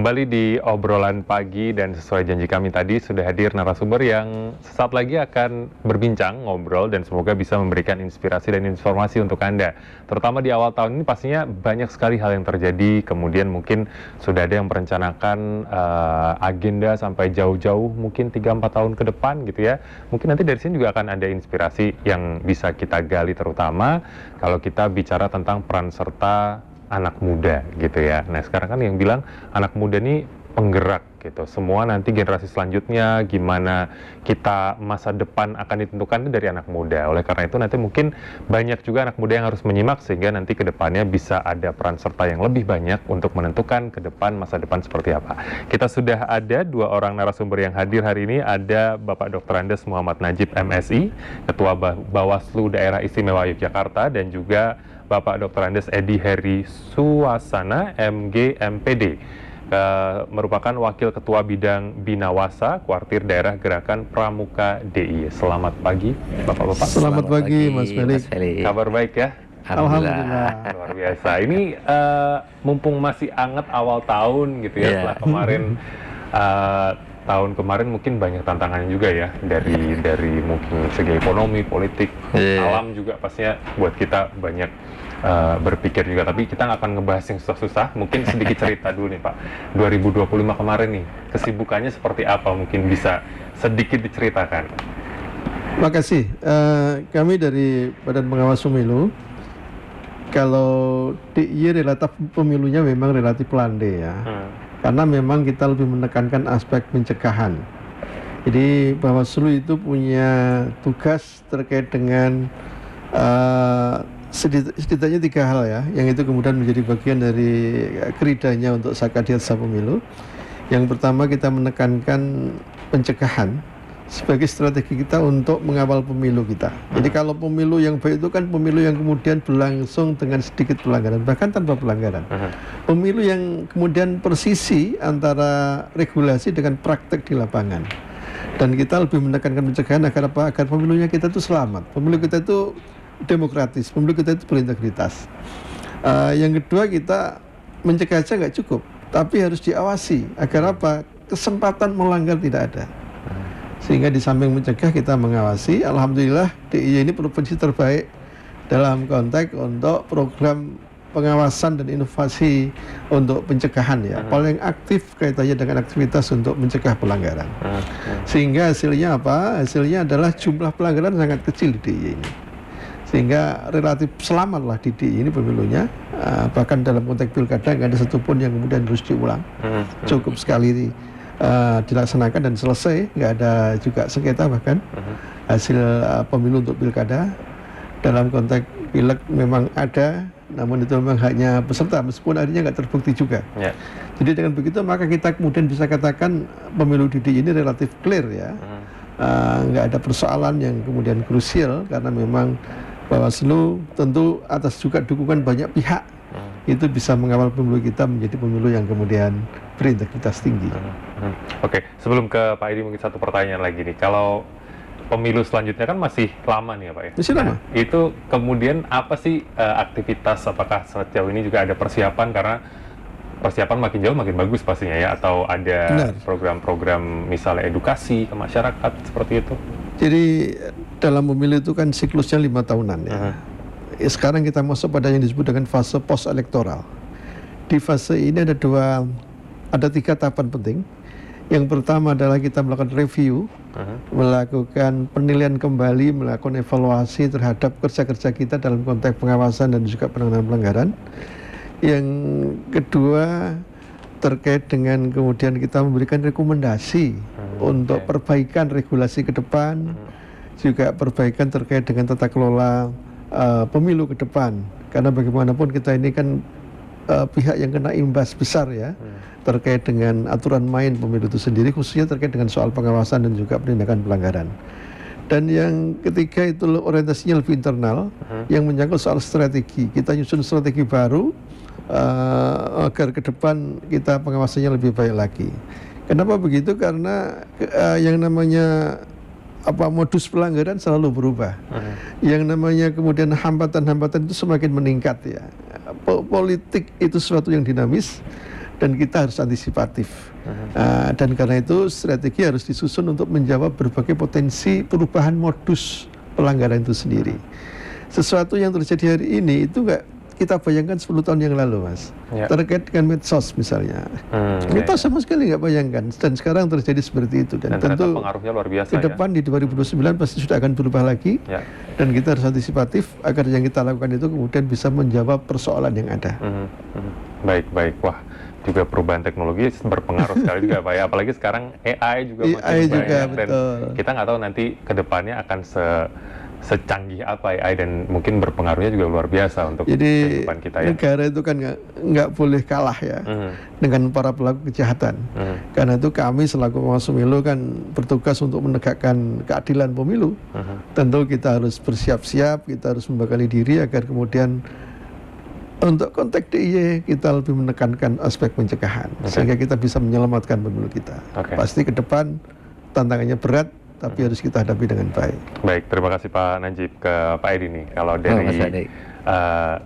Kembali di obrolan pagi dan sesuai janji kami tadi sudah hadir narasumber yang sesaat lagi akan berbincang, ngobrol dan semoga bisa memberikan inspirasi dan informasi untuk Anda. Terutama di awal tahun ini pastinya banyak sekali hal yang terjadi, kemudian mungkin sudah ada yang merencanakan agenda sampai jauh-jauh mungkin 3-4 tahun ke depan gitu ya. Mungkin nanti dari sini juga akan ada inspirasi yang bisa kita gali, terutama kalau kita bicara tentang peran serta anak muda gitu ya. Nah sekarang kan yang bilang anak muda ini penggerak gitu. Semua nanti generasi selanjutnya gimana kita masa depan akan ditentukan dari anak muda. Oleh karena itu nanti mungkin banyak juga anak muda yang harus menyimak sehingga nanti ke depannya bisa ada peran serta yang lebih banyak untuk menentukan ke depan masa depan seperti apa. Kita sudah ada dua orang narasumber yang hadir hari ini. Ada Bapak Dr. Andes Muhammad Najib MSI, Ketua Bawaslu Daerah Istimewa Yogyakarta, dan juga Bapak Dr. Andes Edi Heri Suasana, MG MPD, merupakan Wakil Ketua Bidang Binawasa, Kuartir Daerah Gerakan Pramuka DIY. Selamat pagi, Bapak-Bapak. Selamat pagi, Mas Felix. Kabar baik ya? Alhamdulillah. Luar biasa. Ini mumpung masih anget awal tahun gitu ya, setelah kemarin tahun kemarin mungkin banyak tantangannya juga ya, dari mungkin segi ekonomi, politik, alam juga pastinya buat kita banyak berpikir juga. Tapi kita nggak akan ngebahas yang susah-susah, mungkin sedikit cerita dulu nih Pak. 2025 kemarin nih, kesibukannya seperti apa, mungkin bisa sedikit diceritakan. Makasih. Kami dari Badan Pengawas Pemilu, kalau DIY relatif pemilunya memang relatif landai ya. Karena memang kita lebih menekankan aspek pencegahan. Jadi Bawaslu itu punya tugas terkait dengan setidaknya 3 hal ya, yang itu kemudian menjadi bagian dari keridanya untuk Sakadiatsa Pemilu. Yang pertama, kita menekankan pencegahan sebagai strategi kita untuk mengawal pemilu kita. Jadi kalau pemilu yang baik itu kan pemilu yang kemudian berlangsung dengan sedikit pelanggaran, bahkan tanpa pelanggaran. Pemilu yang kemudian persisi antara regulasi dengan praktek di lapangan. Dan kita lebih menekankan pencegahan agar apa? Agar pemilunya kita itu selamat, pemilu kita itu demokratis, pemilu kita itu berintegritas. Yang kedua, kita mencegah aja nggak cukup, tapi harus diawasi agar apa? Kesempatan melanggar tidak ada. Sehingga di samping mencegah, kita mengawasi. Alhamdulillah DIY ini provinsi terbaik dalam konteks untuk program pengawasan dan inovasi untuk pencegahan ya. Paling aktif kaitannya dengan aktivitas untuk mencegah pelanggaran. Sehingga hasilnya apa? Hasilnya adalah jumlah pelanggaran sangat kecil di DIY ini. Sehingga relatif selamat lah di DIY ini pemilunya. Bahkan dalam konteks pilkada nggak ada satupun yang kemudian harus diulang. Cukup sekali dilaksanakan dan selesai, nggak ada juga sengketa bahkan hasil pemilu untuk pilkada. Dalam konteks pileg memang ada, namun itu memang hanya peserta, meskipun akhirnya nggak terbukti juga. Jadi dengan begitu maka kita kemudian bisa katakan pemilu di DIY ini relatif clear ya. Nggak ada persoalan yang kemudian krusial, karena memang Bawaslu tentu atas juga dukungan banyak pihak itu bisa mengawal pemilu kita menjadi pemilu yang kemudian berintegritas tinggi. Oke, sebelum ke Pak Edi mungkin satu pertanyaan lagi nih. Kalau pemilu selanjutnya kan masih lama nih ya Pak ya? Masih lama. Itu kemudian apa sih aktivitas, apakah sejauh ini juga ada persiapan, karena persiapan makin jauh makin bagus pastinya ya, atau ada program-program misalnya edukasi ke masyarakat seperti itu? Jadi dalam pemilu itu kan siklusnya 5 tahunan ya. Sekarang kita masuk pada yang disebut dengan fase post elektoral. Di fase ini ada 3 tahapan penting. Yang pertama adalah kita melakukan review, melakukan penilaian kembali, melakukan evaluasi terhadap kerja-kerja kita dalam konteks pengawasan dan juga penanganan pelanggaran. Yang kedua terkait dengan kemudian kita memberikan rekomendasi untuk perbaikan regulasi ke depan, juga perbaikan terkait dengan tata kelola pemilu ke depan. Karena bagaimanapun kita ini kan pihak yang kena imbas besar ya, terkait dengan aturan main pemilu itu sendiri, khususnya terkait dengan soal pengawasan dan juga penindakan pelanggaran. Dan yang ketiga itu orientasinya lebih internal, yang menyangkut soal strategi. Kita nyusun strategi baru agar ke depan kita pengawasannya lebih baik lagi. Kenapa begitu? Karena yang namanya modus pelanggaran selalu berubah. Yang namanya kemudian hambatan-hambatan itu semakin meningkat ya. Politik itu sesuatu yang dinamis, dan kita harus antisipatif. Dan karena itu strategi harus disusun untuk menjawab berbagai potensi perubahan modus pelanggaran itu sendiri. Sesuatu yang terjadi hari ini itu nggak kita bayangkan 10 tahun yang lalu, Mas. Terkait dengan medsos misalnya. Kita sama sekali nggak bayangkan, dan sekarang terjadi seperti itu. Dan tentu pengaruhnya luar biasa ke depan di 2029 pasti sudah akan berubah lagi. Dan kita harus antisipatif agar yang kita lakukan itu kemudian bisa menjawab persoalan yang ada. Baik. Wah, juga perubahan teknologi berpengaruh sekali juga Pak ya. Apalagi sekarang AI juga makin banyak. Dan kita nggak tahu nanti ke depannya akan secanggih apa AI, dan mungkin berpengaruhnya juga luar biasa untuk kehidupan kita ya. Negara itu kan nggak boleh kalah ya dengan para pelaku kejahatan. Karena itu kami selaku pengawas pemilu kan bertugas untuk menegakkan keadilan pemilu. Tentu kita harus bersiap-siap, kita harus membekali diri agar kemudian untuk konteks DIY kita lebih menekankan aspek pencegahan sehingga kita bisa menyelamatkan pemilu kita. Pasti ke depan tantangannya berat, tapi harus kita hadapi dengan baik. Baik, terima kasih Pak Najib. Ke Pak Edi nih, kalau dari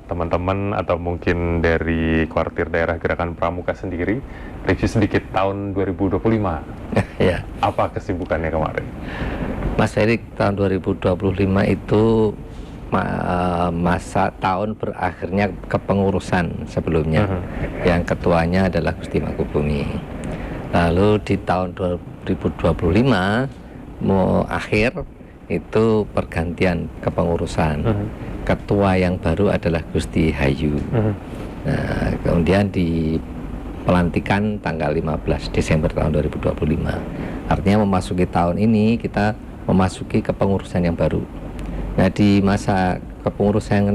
teman-teman atau mungkin dari kuartir daerah Gerakan Pramuka sendiri, review sedikit tahun 2025. Ya. Apa kesibukannya kemarin? Mas Erik, tahun 2025 itu masa tahun berakhirnya kepengurusan sebelumnya. Yang ketuanya adalah Gusti Mangkubumi. Lalu di tahun 2025 mau akhir itu pergantian kepengurusan. Ketua yang baru adalah Gusti Hayu. Nah, kemudian dipelantikan tanggal 15 Desember tahun 2025. Artinya memasuki tahun ini kita memasuki kepengurusan yang baru. Nah, di masa kepengurusan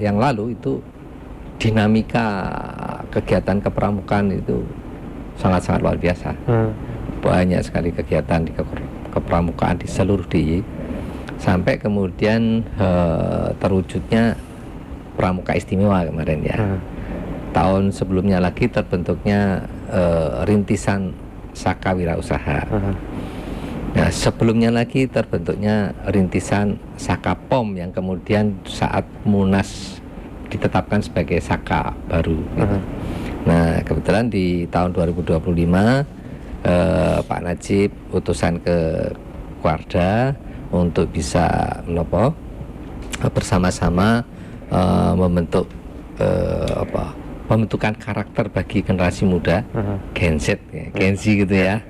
yang lalu itu dinamika kegiatan kepramukaan itu sangat-sangat luar biasa. Banyak sekali kegiatan di kepramukaan di seluruh DIY, sampai kemudian terwujudnya Pramuka Istimewa kemarin ya. Tahun sebelumnya lagi terbentuknya rintisan Saka Wirausaha. Nah, sebelumnya lagi terbentuknya rintisan Saka POM yang kemudian saat Munas ditetapkan sebagai Saka baru. Gitu. Nah, kebetulan di tahun 2025 Pak Najib utusan ke Kuarda untuk bisa bersama-sama membentuk pembentukan karakter bagi generasi muda, Gen Z, Gen Z gitu ya.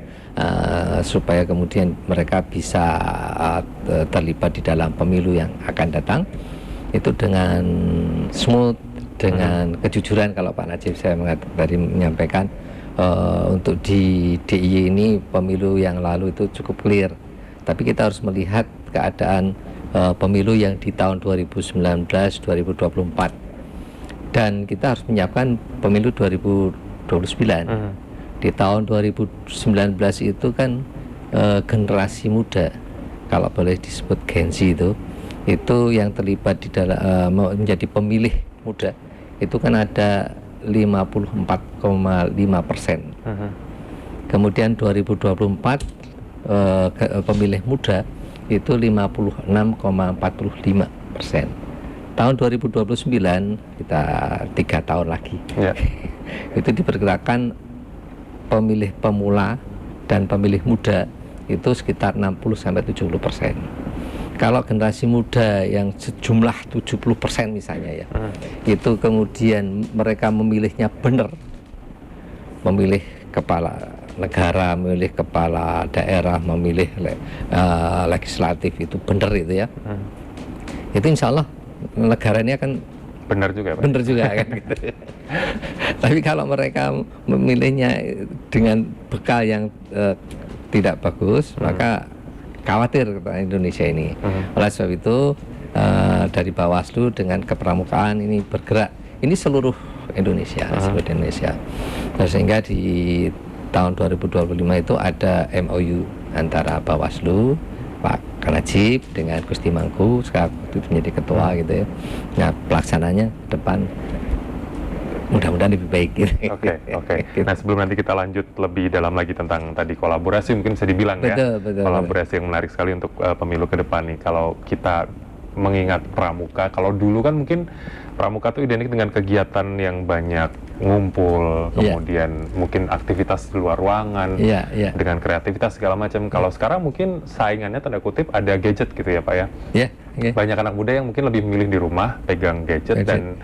Supaya kemudian mereka bisa terlibat di dalam pemilu yang akan datang itu dengan smooth, dengan kejujuran. Kalau Pak Najib saya tadi menyampaikan untuk di DIY ini pemilu yang lalu itu cukup clear, tapi kita harus melihat keadaan pemilu yang di tahun 2019-2024 dan kita harus menyiapkan pemilu 2029. Di tahun 2019 itu kan generasi muda, kalau boleh disebut Gen Z itu yang terlibat di dalam menjadi pemilih muda itu kan ada 54,5%. Kemudian 2024 pemilih muda itu 56,45%. Tahun 2029 kita 3 tahun lagi. Itu diperkirakan pemilih pemula dan pemilih muda itu sekitar 60-70%. Kalau generasi muda yang sejumlah 70% misalnya ya, itu kemudian mereka memilihnya benar, memilih kepala negara, memilih kepala daerah, memilih legislatif itu benar itu ya. Itu insya Allah negara ini akan benar juga, Pak. Benar juga kan gitu. Tapi kalau mereka memilihnya dengan bekal yang tidak bagus, maka khawatir Indonesia ini. Oleh sebab itu dari Bawaslu dengan kepramukaan ini bergerak. Ini seluruh Indonesia, seluruh Indonesia. Nah, sehingga di tahun 2025 itu ada MOU antara Bawaslu, Pak Najib dengan Gusti Mangku sekarang itu menjadi ketua gitu ya. Nah, pelaksananya depan mudah-mudahan lebih baik gitu. Oke. Nah, sebelum nanti kita lanjut lebih dalam lagi tentang tadi kolaborasi, mungkin bisa dibilang betul, kolaborasi yang menarik sekali untuk pemilu ke depan nih. Kalau kita mengingat Pramuka, kalau dulu kan mungkin pramuka itu identik dengan kegiatan yang banyak, ngumpul, kemudian mungkin aktivitas di luar ruangan, dengan kreativitas segala macam. Kalau sekarang mungkin saingannya tanda kutip ada gadget gitu ya Pak ya. Banyak anak muda yang mungkin lebih memilih di rumah pegang gadget dan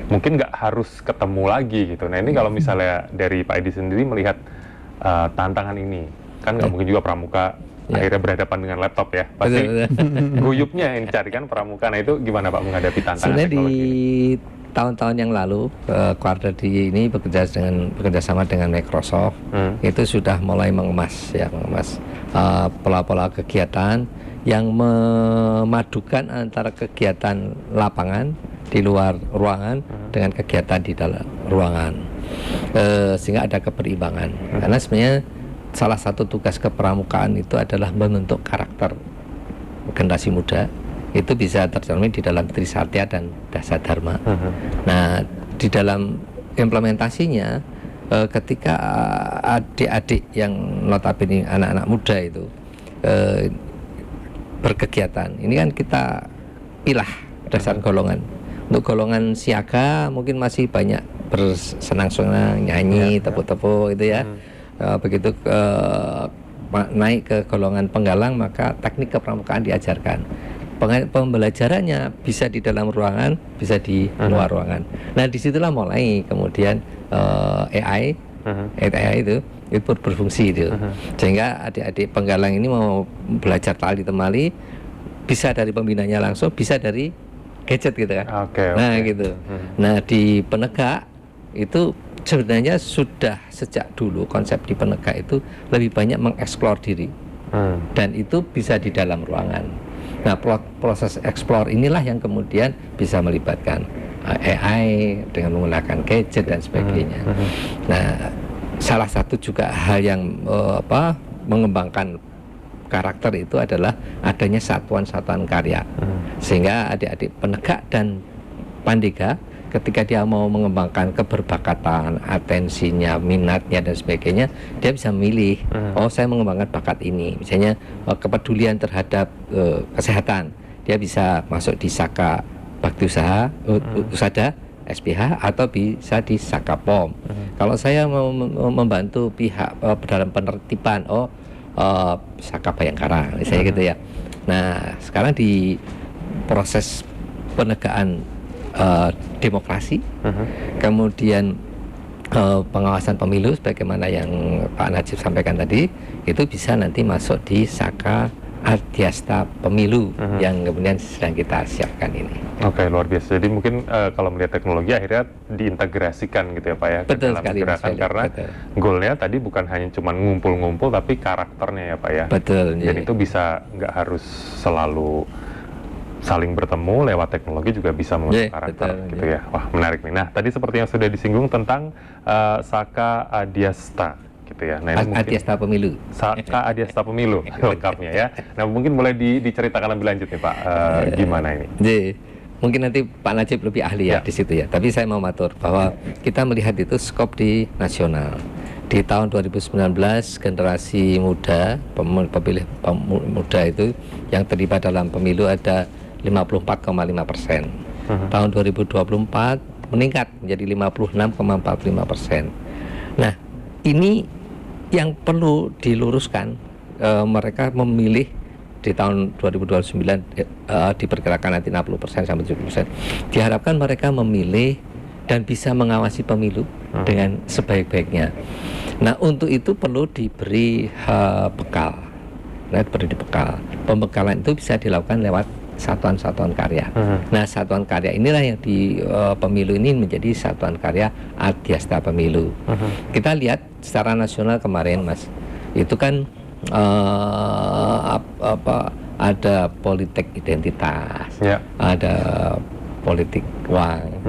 mungkin nggak harus ketemu lagi gitu. Nah ini kalau misalnya dari Pak Edi sendiri melihat tantangan ini, kan nggak mungkin juga pramuka akhirnya berhadapan dengan laptop ya, pasti guyupnya yang dicarikan pramuka. Nah itu gimana Pak menghadapi tantangan sebenarnya teknologi di tahun-tahun yang lalu Quarter-D ini bekerjasama dengan Microsoft itu sudah mulai mengemas pola-pola kegiatan yang memadukan antara kegiatan lapangan di luar ruangan dengan kegiatan di dalam ruangan, sehingga ada keberimbangan. Karena sebenarnya salah satu tugas kepramukaan itu adalah membentuk karakter generasi muda. Itu bisa tercermin di dalam Trisatya dan Dasadharma. Nah, di dalam implementasinya, ketika adik-adik yang notabene anak-anak muda itu berkegiatan, ini kan kita pilah berdasarkan golongan. Untuk golongan siaga mungkin masih banyak bersenang-senang, nyanyi, tepuk-tepuk itu ya. Begitu naik ke golongan penggalang, maka teknik kepramukaan diajarkan. Pembelajarannya bisa di dalam ruangan, bisa di luar ruangan. Nah disitulah mulai kemudian AI itu berfungsi itu, sehingga adik-adik penggalang ini mau belajar tali temali bisa dari pembinanya langsung, bisa dari gadget gitu kan. Nah gitu. Nah di penegak itu sebenarnya sudah sejak dulu konsep di penegak itu lebih banyak mengeksplor diri, dan itu bisa di dalam ruangan. Nah proses eksplor inilah yang kemudian bisa melibatkan AI dengan menggunakan gadget dan sebagainya. Nah salah satu juga hal yang mengembangkan karakter itu adalah adanya satuan-satuan karya, sehingga adik-adik penegak dan pandega ketika dia mau mengembangkan keberbakatan, atensinya, minatnya dan sebagainya, dia bisa memilih, oh saya mengembangkan bakat ini, misalnya kepedulian terhadap kesehatan, dia bisa masuk di Saka Bakti Usaha, Usada, SPH, atau bisa di Saka POM. Kalau saya mau membantu pihak dalam penertiban, Saka Bayangkara, misalnya gitu ya. Nah sekarang di proses penegakan demokrasi, kemudian pengawasan pemilu sebagaimana yang Pak Najib sampaikan tadi, itu bisa nanti masuk di Saka Adyasta Pemilu yang kemudian sedang kita siapkan ini. Oke, luar biasa. Jadi mungkin kalau melihat teknologi akhirnya diintegrasikan gitu ya Pak ya, betul dalam sekali, gerakan, karena goalnya tadi bukan hanya cuma ngumpul-ngumpul tapi karakternya ya Pak ya. Betul. Dan itu bisa nggak harus selalu saling bertemu, lewat teknologi juga bisa membentuk karakter gitu ya. Wah menarik nih. Nah tadi seperti yang sudah disinggung tentang Saka Adyasta gitu ya. Nah, ini Adyasta Pemilu. Saka Adyasta Pemilu lengkapnya ya. Nah mungkin boleh diceritakan lebih lanjut nih Pak, gimana ini? Mungkin nanti Pak Najib lebih ahli ya di situ ya. Tapi saya mau matur bahwa kita melihat itu skop di nasional. Di tahun 2019 generasi muda, pemilih muda itu yang terlibat dalam pemilu ada 54,5%. Tahun 2024 meningkat menjadi 56,45%. Nah, ini yang perlu diluruskan. Mereka memilih di tahun 2029 diperkirakan nanti 60% sampai 70%. Diharapkan mereka memilih dan bisa mengawasi pemilu dengan sebaik-baiknya. Nah, untuk itu perlu diberi bekal. Nah, diberi bekal. Pembekalan itu bisa dilakukan lewat satuan-satuan karya. Nah, satuan karya inilah yang di pemilu ini menjadi satuan karya Adyasta Pemilu. Kita lihat secara nasional kemarin, Mas, itu kan ada politik identitas, ada politik uang,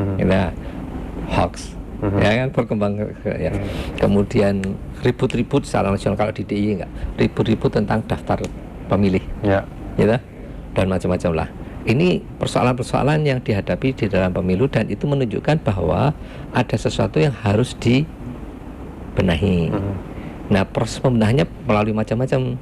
hoax, ya kan berkembang ya. Kemudian ribut-ribut secara nasional, kalau di DIY enggak, ribut-ribut tentang daftar pemilih, gitu, dan macam-macam lah. Ini persoalan-persoalan yang dihadapi di dalam pemilu, dan itu menunjukkan bahwa ada sesuatu yang harus dibenahi. Nah, proses pembenahannya melalui macam-macam.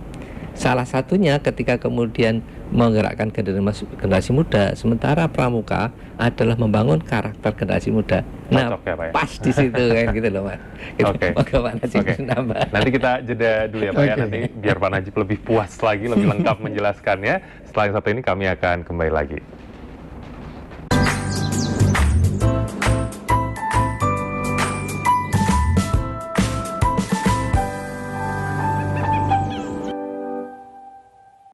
salah satunya ketika kemudian menggerakkan generasi muda, sementara pramuka adalah membangun karakter generasi muda. Nah, Cocok ya, Pak ya? pas di situ kan gitu loh, Mas. Gitu. Oke. Moga Pak Najib Oke. nambah. Nanti kita jeda dulu ya Pak ya, Oke. nanti biar Pak Najib lebih puas lagi, lebih lengkap menjelaskannya. Setelah yang satu ini kami akan kembali lagi.